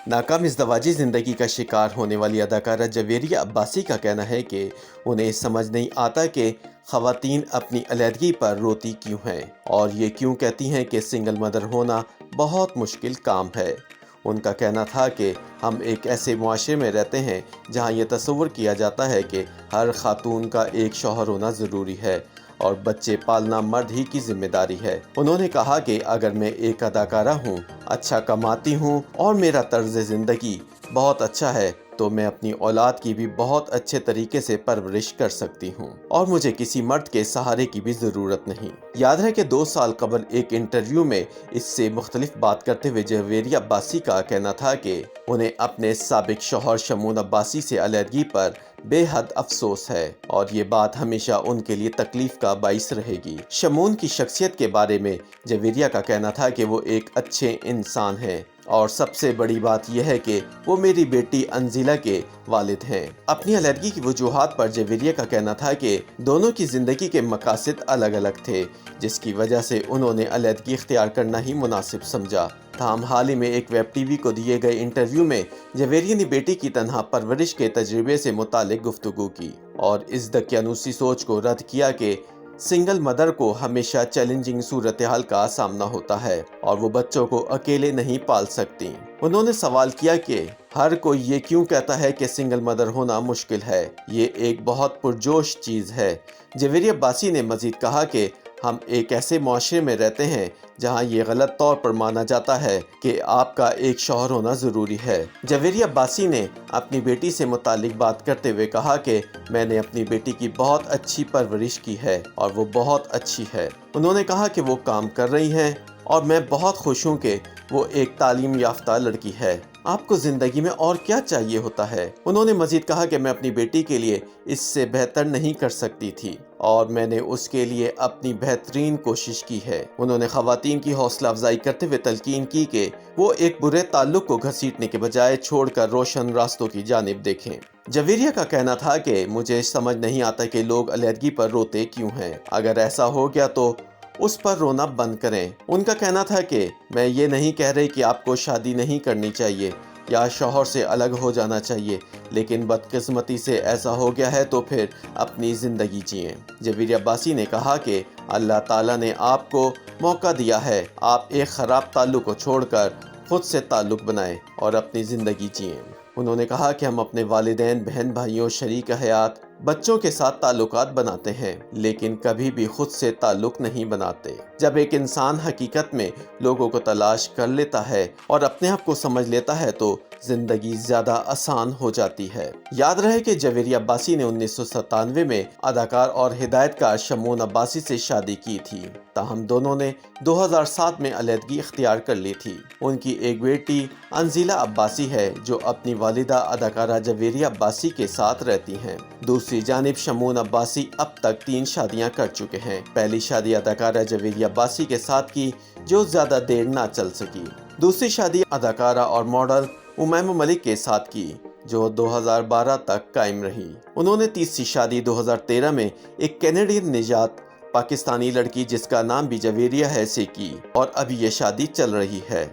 नाकाम इज़्दवाजी ज़िंदगी का शिकार होने वाली अदाकारा जवेरिया अब्बासी का कहना है कि उन्हें समझ नहीं आता कि ख़वातीन अपनी अलहदगी पर रोती क्यों हैं और ये क्यों कहती हैं कि सिंगल मदर होना बहुत मुश्किल काम है। उनका कहना था कि हम एक ऐसे मुआशरे में रहते हैं जहां ये तस्वुर किया जाता है कि हर खातून का एक शौहर होना ज़रूरी है और बच्चे पालना मर्द ही की जिम्मेदारी है। उन्होंने कहा कि अगर मैं एक अदाकारा हूँ, अच्छा कमाती हूँ और मेरा तर्ज ज़िंदगी बहुत अच्छा है तो मैं अपनी औलाद की भी बहुत अच्छे तरीके से परवरिश कर सकती हूँ और मुझे किसी मर्द के सहारे की भी ज़रूरत नहीं। याद है कि 2 साल कबल एक इंटरव्यू में इससे मुख्तलिफ बात करते हुए जवेरिया अब्बासी का कहना था कि उन्हें अपने साबिक शौहर शमून अब्बासी से अलहदगी पर बेहद अफसोस है और ये बात हमेशा उनके लिए तकलीफ का बाइस रहेगी। शमून की शख्सियत के बारे में जवेरिया का कहना था कि वो एक अच्छे इंसान हैं और सबसे बड़ी बात यह है कि वो मेरी बेटी अंजिला के वालिद हैं। अपनी अलहदगी की वजूहात पर जवेरिया का कहना था कि दोनों की ज़िंदगी के मकासद अलग अलग थे, जिसकी वजह से उन्होंने अलहदगी इख्तियार करना ही मुनासिब समझा। ताहम हाल ही में एक वेब टीवी को दिए गए इंटरव्यू में जवेरिया ने बेटी की तन्हा परवरिश के तजुर्बे से मुतालिक गुफ्तगू की और इस दकियानूसी सोच को रद्द किया कि सिंगल मदर को हमेशा चैलेंजिंग सूरत हाल का सामना होता है और वो बच्चों को अकेले नहीं पाल सकती। उन्होंने सवाल किया कि हर कोई ये क्यों कहता है कि सिंगल मदर होना मुश्किल है, ये एक बहुत पुरजोश चीज़ है। जवेरिया अब्बासी ने मजीद कहा कि हम एक ऐसे मुआशरे में रहते हैं जहां ये गलत तौर पर माना जाता है कि आपका एक शौहर होना ज़रूरी है। जवेरिया अब्बासी ने अपनी बेटी से मुतालिक बात करते हुए कहा कि मैंने अपनी बेटी की बहुत अच्छी परवरिश की है और वो बहुत अच्छी है। उन्होंने कहा कि वो काम कर रही हैं और मैं बहुत खुश हूँ कि वो एक तालीम याफ्ता लड़की है। आपको ज़िंदगी में और क्या चाहिए होता है। उन्होंने मजीद कहा कि मैं अपनी बेटी के लिए इससे बेहतर नहीं कर सकती थी और मैंने उसके लिए अपनी बेहतरीन कोशिश की है। उन्होंने ख़वातीन की हौसला अफजाई करते हुए तलकीन की कि वो एक बुरे ताल्लुक को घसीटने के बजाय छोड़कर रोशन रास्तों की जानिब देखें। जवेरिया का कहना था कि मुझे समझ नहीं आता कि लोग अलहदगी पर रोते क्यों हैं। अगर ऐसा हो गया तो उस पर रोना बंद करें। उनका कहना था कि मैं ये नहीं कह रही कि आपको शादी नहीं करनी चाहिए या शौहर से अलग हो जाना चाहिए, लेकिन बदकिस्मती से ऐसा हो गया है तो फिर अपनी ज़िंदगी जिएं। जवेरिया अब्बासी ने कहा कि अल्लाह ताला ने आपको मौका दिया है, आप एक ख़राब ताल्लुक़ को छोड़कर खुद से ताल्लुक़ बनाएं और अपनी ज़िंदगी जिएं। उन्होंने कहा कि हम अपने वालिदैन, बहन भाइयों, शरीक हयात, बच्चों के साथ ताल्लुकात बनाते हैं लेकिन कभी भी खुद से ताल्लुक नहीं बनाते। जब एक इंसान हकीकत में लोगों को तलाश कर लेता है और अपने आप को समझ लेता है तो जिंदगी ज्यादा आसान हो जाती है। याद रहे कि जवेरिया अब्बासी ने 1997 में अदाकार और हिदायतकार शमून अब्बासी से शादी की थी, ताहम दोनों ने 2007 में अलहदगी इख्तियार कर ली थी। उनकी एक बेटी अंजिला अब्बासी है जो अपनी वालिदा अदाकारा जवेरिया अब्बासी के साथ रहती हैं। दूसरी जानिब शमून अब्बासी अब तक 3 शादियां कर चुके हैं। पहली शादी अदाकारा जवेरिया अब्बासी के साथ की जो ज्यादा देर ना चल सकी। दूसरी शादी अदाकारा और मॉडल उमैमा मलिक के साथ की जो 2012 तक कायम रही। उन्होंने तीसरी शादी 2013 में एक कैनेडियन निजात पाकिस्तानी लड़की जिसका नाम भी जवेरिया है से की और अभी ये शादी चल रही है।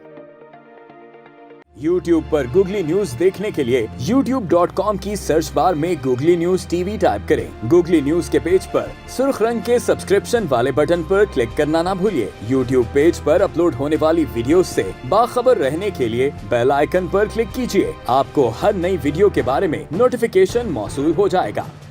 YouTube पर गूगली न्यूज देखने के लिए youtube.com की सर्च बार में गूगली न्यूज टीवी टाइप करें। गूगली न्यूज के पेज पर सुर्ख रंग के सब्सक्रिप्शन वाले बटन पर क्लिक करना ना भूलिए। YouTube पेज पर अपलोड होने वाली वीडियोस से बाखबर रहने के लिए बेल आइकन पर क्लिक कीजिए। आपको हर नई वीडियो के बारे में नोटिफिकेशन मौसूल हो जाएगा।